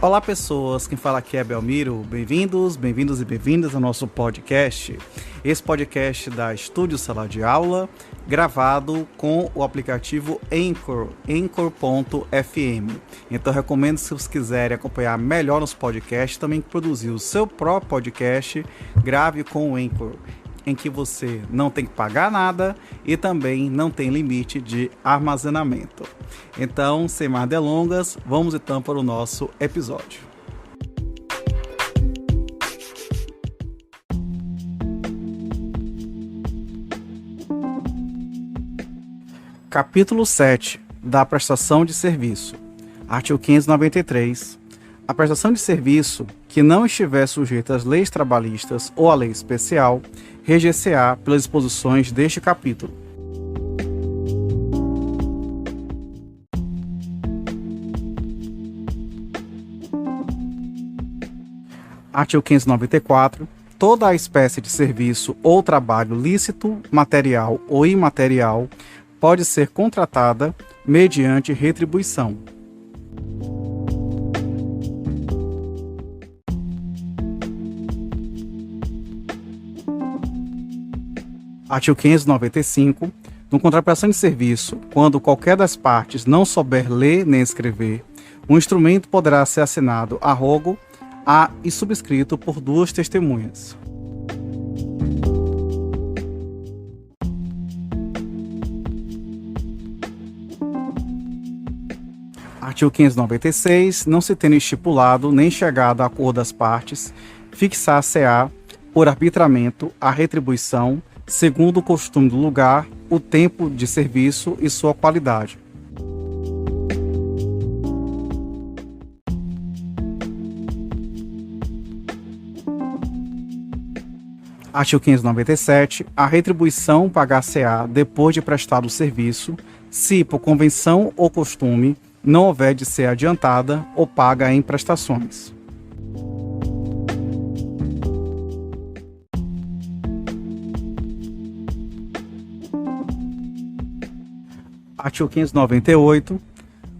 Olá pessoas, quem fala aqui é Belmiro, bem-vindos e bem-vindas ao nosso podcast. Esse podcast da Estúdio Sala de Aula, gravado com o aplicativo Anchor, Anchor.fm. Então recomendo, se vocês quiserem acompanhar melhor nos podcasts, também produzir o seu próprio podcast, grave com o Anchor, em que você não tem que pagar nada e também não tem limite de armazenamento. Então, sem mais delongas, vamos então para o nosso episódio. Capítulo 7 da prestação de serviço. Artigo 593. A prestação de serviço que não estiver sujeita às leis trabalhistas ou à lei especial, reger-se-á pelas disposições deste capítulo. Artigo 594. Toda a espécie de serviço ou trabalho lícito, material ou imaterial pode ser contratada mediante retribuição. Artigo 595. No contratação de serviço, quando qualquer das partes não souber ler nem escrever, o instrumento poderá ser assinado a rogo e subscrito por duas testemunhas. Artigo 596. Não se tendo estipulado nem chegado a acordo das partes, fixar-se-á por arbitramento a retribuição, segundo o costume do lugar, o tempo de serviço e sua qualidade. Artigo 597. A retribuição pagar-se-á depois de prestado o serviço, se, por convenção ou costume, não houver de ser adiantada ou paga em prestações. Artigo 598.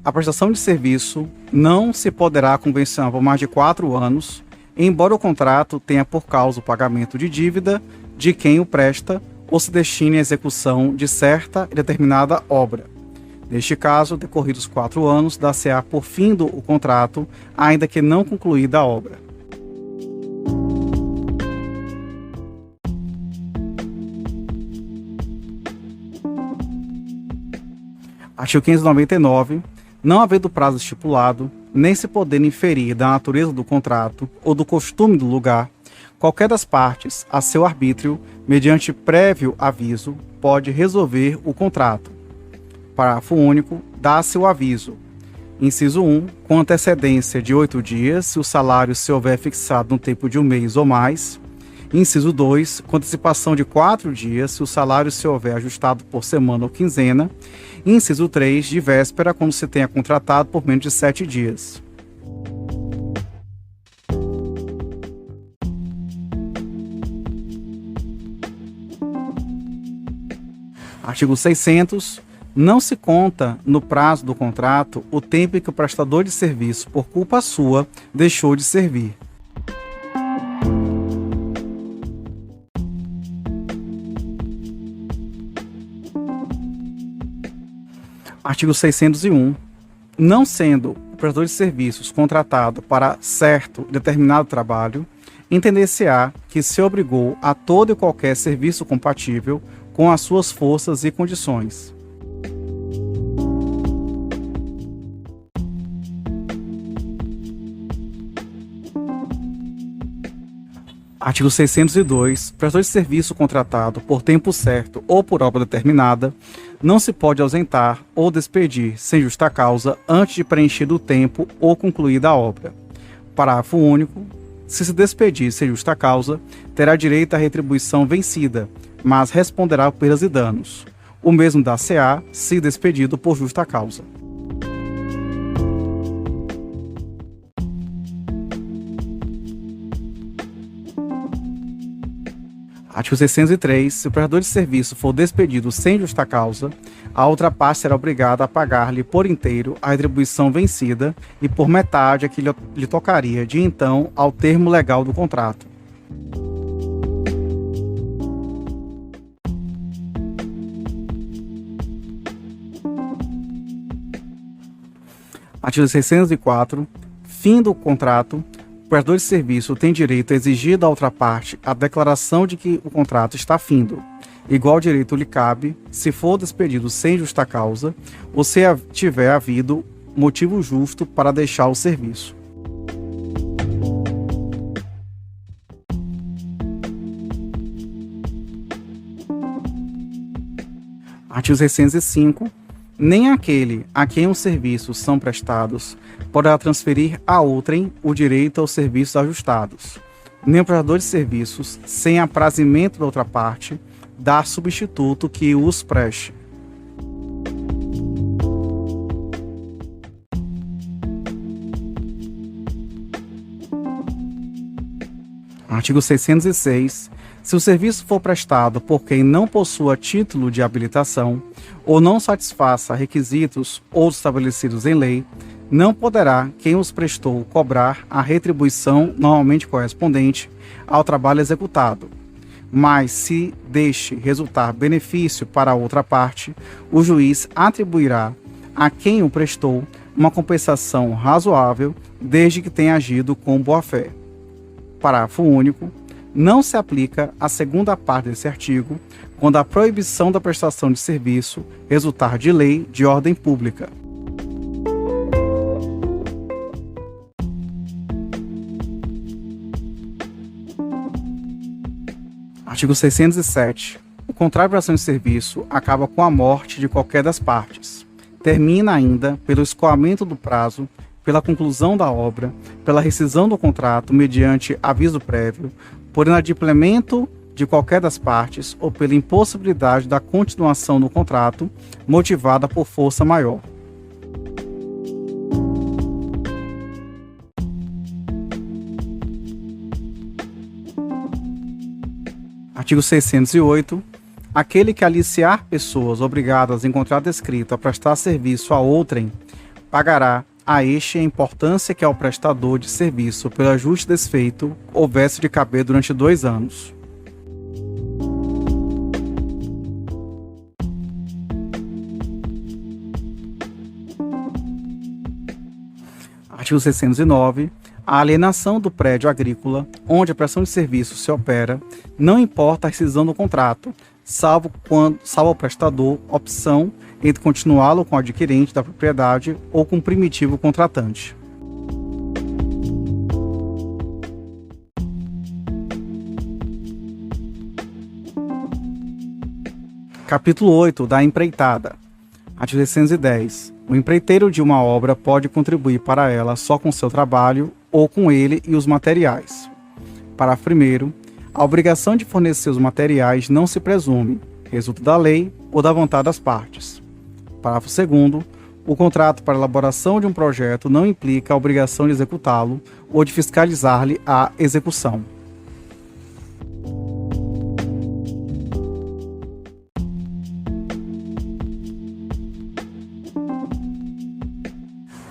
A prestação de serviço não se poderá convencionar por mais de 4 anos, embora o contrato tenha por causa o pagamento de dívida de quem o presta ou se destine à execução de certa e determinada obra. Neste caso, decorridos 4 anos, dá-se-á por findo o contrato, ainda que não concluída a obra. Artigo 599. Não havendo prazo estipulado, nem se podendo inferir da natureza do contrato ou do costume do lugar, qualquer das partes, a seu arbítrio, mediante prévio aviso, pode resolver o contrato. Parágrafo único. Dá-se o aviso. Inciso 1. Com antecedência de 8 dias, se o salário se houver fixado no tempo de 1 mês ou mais. Inciso 2. Com antecipação de 4 dias, se o salário se houver ajustado por semana ou quinzena. Inciso 3. De véspera, quando se tenha contratado por menos de 7 dias. Artigo 600. Não se conta no prazo do contrato o tempo em que o prestador de serviço, por culpa sua, deixou de servir. Artigo 601. Não sendo o prestador de serviços contratado para certo determinado trabalho, entender-se-á que se obrigou a todo e qualquer serviço compatível com as suas forças e condições. Artigo 602. Prestador de serviço contratado por tempo certo ou por obra determinada não se pode ausentar ou despedir sem justa causa antes de preenchido o tempo ou concluída a obra. Parágrafo único. Se despedir sem justa causa, terá direito à retribuição vencida, mas responderá por perdas e danos. O mesmo dar-se-á se despedido por justa causa. Artigo 603. Se o prestador de serviço for despedido sem justa causa, a outra parte será obrigada a pagar-lhe por inteiro a retribuição vencida e por metade a que lhe tocaria de então ao termo legal do contrato. Artigo 604. Fim do contrato. O prestador de serviço tem direito a exigir da outra parte a declaração de que o contrato está findo. Igual direito lhe cabe se for despedido sem justa causa ou se tiver havido motivo justo para deixar o serviço. Artigo 605. Nem aquele a quem os serviços são prestados poderá transferir a outrem o direito aos serviços ajustados, nem o prestador de serviços, sem aprazimento da outra parte, dar substituto que os preste. Artigo 606. Se o serviço for prestado por quem não possua título de habilitação ou não satisfaça requisitos ou estabelecidos em lei, não poderá quem os prestou cobrar a retribuição normalmente correspondente ao trabalho executado. Mas, se deste resultar benefício para a outra parte, o juiz atribuirá a quem o prestou uma compensação razoável, desde que tenha agido com boa-fé. Parágrafo único. Não se aplica a segunda parte desse artigo quando a proibição da prestação de serviço resultar de lei de ordem pública. Artigo 607. O contrato de prestação de serviço acaba com a morte de qualquer das partes. Termina ainda pelo escoamento do prazo, pela conclusão da obra, pela rescisão do contrato mediante aviso prévio, por inadimplemento de qualquer das partes ou pela impossibilidade da continuação do contrato motivada por força maior. Artigo 608. Aquele que aliciar pessoas obrigadas em contrato escrito a prestar serviço a outrem, pagará a este a importância que ao prestador de serviço pelo ajuste desfeito houvesse de caber durante 2 anos. Artigo 609. A alienação do prédio agrícola, onde a prestação de serviço se opera, não importa a rescisão do contrato, salvo ao prestador opção entre continuá-lo com o adquirente da propriedade ou com o primitivo contratante. Capítulo 8 da empreitada. Artigo 610. O empreiteiro de uma obra pode contribuir para ela só com seu trabalho ou com ele e os materiais. Parágrafo 1º. A obrigação de fornecer os materiais não se presume, resulta da lei ou da vontade das partes. Parágrafo 2º. O contrato para elaboração de um projeto não implica a obrigação de executá-lo ou de fiscalizar-lhe a execução.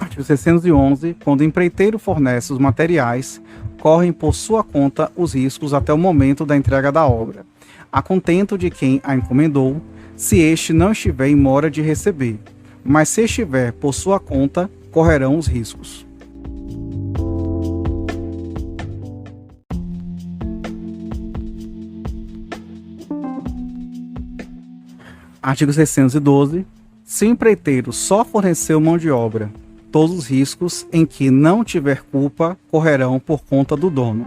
Artigo 611. Quando o empreiteiro fornece os materiais, correm por sua conta os riscos até o momento da entrega da obra, a contento de quem a encomendou, se este não estiver em mora de receber, mas se estiver por sua conta, correrão os riscos. Artigo 612. Se o empreiteiro só forneceu mão de obra, todos os riscos em que não tiver culpa correrão por conta do dono.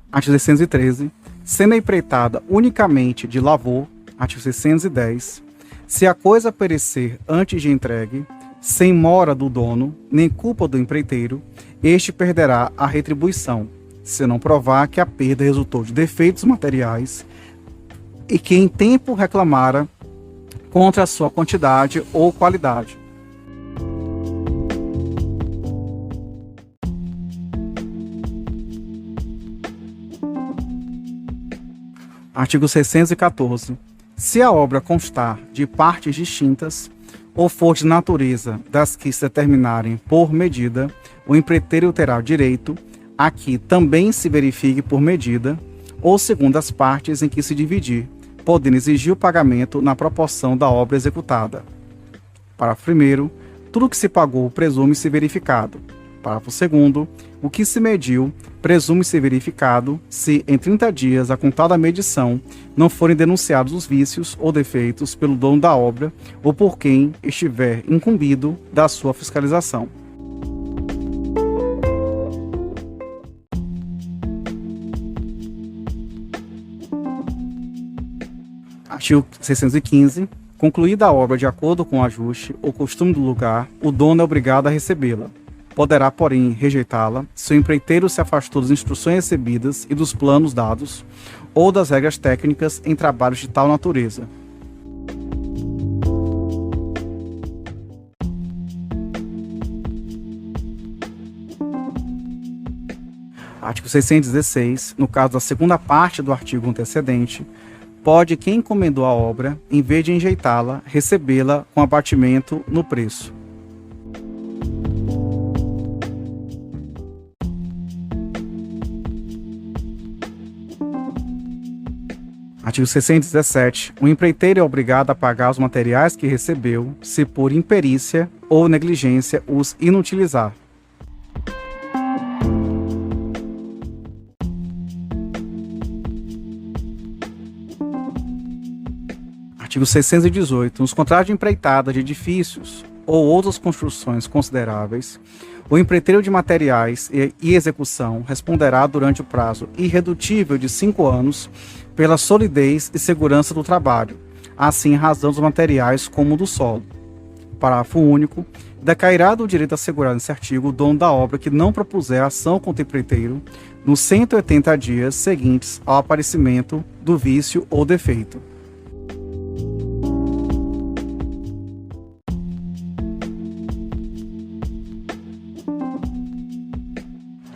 Artigo 613. Sendo a empreitada unicamente de lavor, artigo 610, se a coisa perecer antes de entregue, sem mora do dono, nem culpa do empreiteiro, este perderá a retribuição, se não provar que a perda resultou de defeitos materiais e que em tempo reclamara contra a sua quantidade ou qualidade. Artigo 614. Se a obra constar de partes distintas ou for de natureza das que se determinarem por medida, o empreiteiro terá direito a que também se verifique por medida ou segundo as partes em que se dividir, podendo exigir o pagamento na proporção da obra executada. Parágrafo 1º. Tudo que se pagou presume-se verificado. Parágrafo 2º. O que se mediu presume-se verificado se, em 30 dias a contar da medição, não forem denunciados os vícios ou defeitos pelo dono da obra ou por quem estiver incumbido da sua fiscalização. Artigo 615. Concluída a obra de acordo com o ajuste ou costume do lugar, o dono é obrigado a recebê-la. Poderá, porém, rejeitá-la se o empreiteiro se afastou das instruções recebidas e dos planos dados ou das regras técnicas em trabalhos de tal natureza. Artigo 616. No caso da segunda parte do artigo antecedente, pode quem encomendou a obra, em vez de enjeitá-la, recebê-la com abatimento no preço. Artigo 617. O empreiteiro é obrigado a pagar os materiais que recebeu, se por imperícia ou negligência os inutilizar. Artigo 618. Nos contratos de empreitada de edifícios ou outras construções consideráveis, o empreiteiro de materiais e execução responderá durante o prazo irredutível de 5 anos pela solidez e segurança do trabalho, assim em razão dos materiais como do solo. Parágrafo único. Decairá do direito assegurado nesse artigo o dono da obra que não propuser ação contra o empreiteiro nos 180 dias seguintes ao aparecimento do vício ou defeito.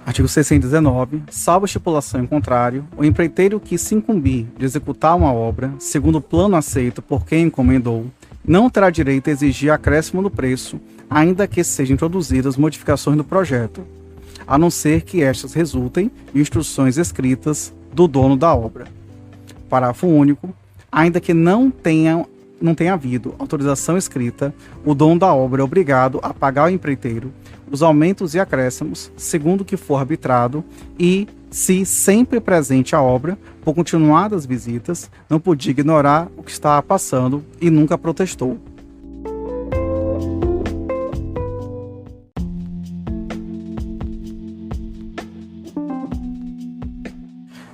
Artigo 619. Salvo estipulação em contrário, o empreiteiro que se incumbir de executar uma obra, segundo o plano aceito por quem encomendou, não terá direito a exigir acréscimo no preço, ainda que sejam introduzidas modificações no projeto, a não ser que estas resultem em instruções escritas do dono da obra. Parágrafo único. Ainda que não tenha havido autorização escrita, o dono da obra é obrigado a pagar ao empreiteiro os aumentos e acréscimos, segundo o que for arbitrado, e, se sempre presente a obra, por continuadas visitas, não podia ignorar o que estava passando e nunca protestou.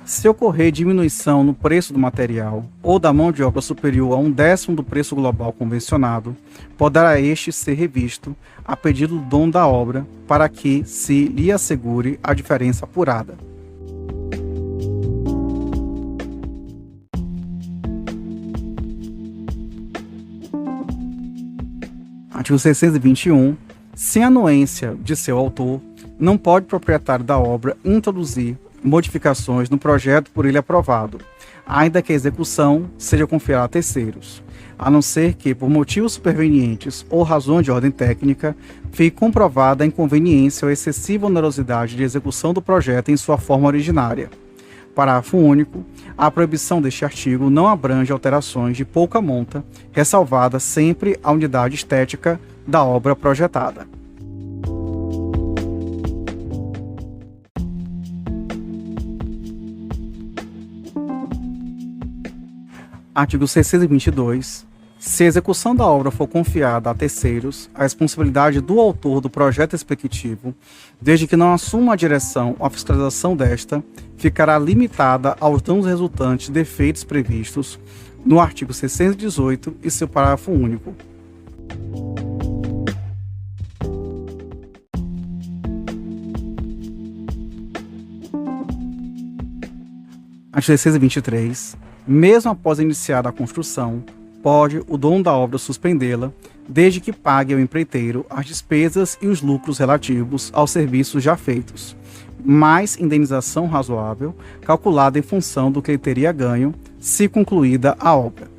Se ocorrer diminuição no preço do material ou da mão de obra superior a 1/10 do preço global convencionado, poderá este ser revisto a pedido do dono da obra para que se lhe assegure a diferença apurada. Artigo 621. Sem anuência de seu autor, não pode o proprietário da obra introduzir modificações no projeto por ele aprovado, ainda que a execução seja confiada a terceiros, a não ser que, por motivos supervenientes ou razões de ordem técnica, fique comprovada a inconveniência ou excessiva onerosidade de execução do projeto em sua forma originária. Parágrafo único. A proibição deste artigo não abrange alterações de pouca monta, ressalvada sempre a unidade estética da obra projetada. Artigo 622. Se a execução da obra for confiada a terceiros, a responsabilidade do autor do projeto respectivo, desde que não assuma a direção ou a fiscalização desta, ficará limitada aos danos resultantes de defeitos previstos no artigo 618 e seu parágrafo único. Artigo 623. Mesmo após iniciada a construção, pode o dono da obra suspendê-la, desde que pague ao empreiteiro as despesas e os lucros relativos aos serviços já feitos, mais indenização razoável, calculada em função do que ele teria ganho se concluída a obra.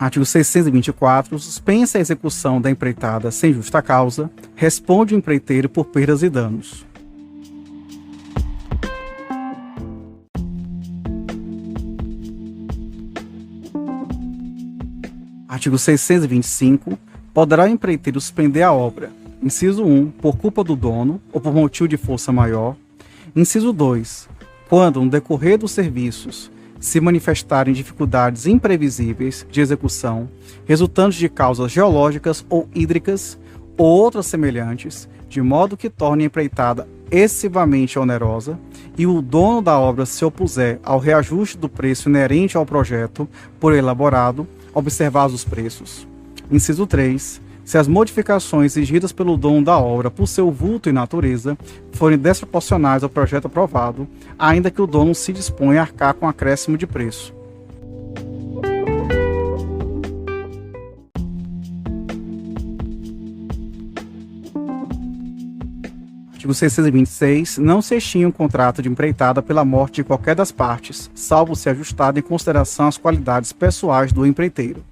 Artigo 624. Suspensa a execução da empreitada sem justa causa, responde o empreiteiro por perdas e danos. Artigo 625. Poderá o empreiteiro suspender a obra. Inciso 1. Por culpa do dono ou por motivo de força maior. Inciso 2. Quando, no decorrer dos serviços, se manifestarem dificuldades imprevisíveis de execução, resultantes de causas geológicas ou hídricas ou outras semelhantes, de modo que torne a empreitada excessivamente onerosa, e o dono da obra se opuser ao reajuste do preço inerente ao projeto por elaborado, observados os preços. Inciso 3. Se as modificações exigidas pelo dono da obra por seu vulto e natureza forem desproporcionais ao projeto aprovado, ainda que o dono se disponha a arcar com acréscimo de preço. Artigo 626. Não se extingue um contrato de empreitada pela morte de qualquer das partes, salvo se ajustado em consideração as qualidades pessoais do empreiteiro.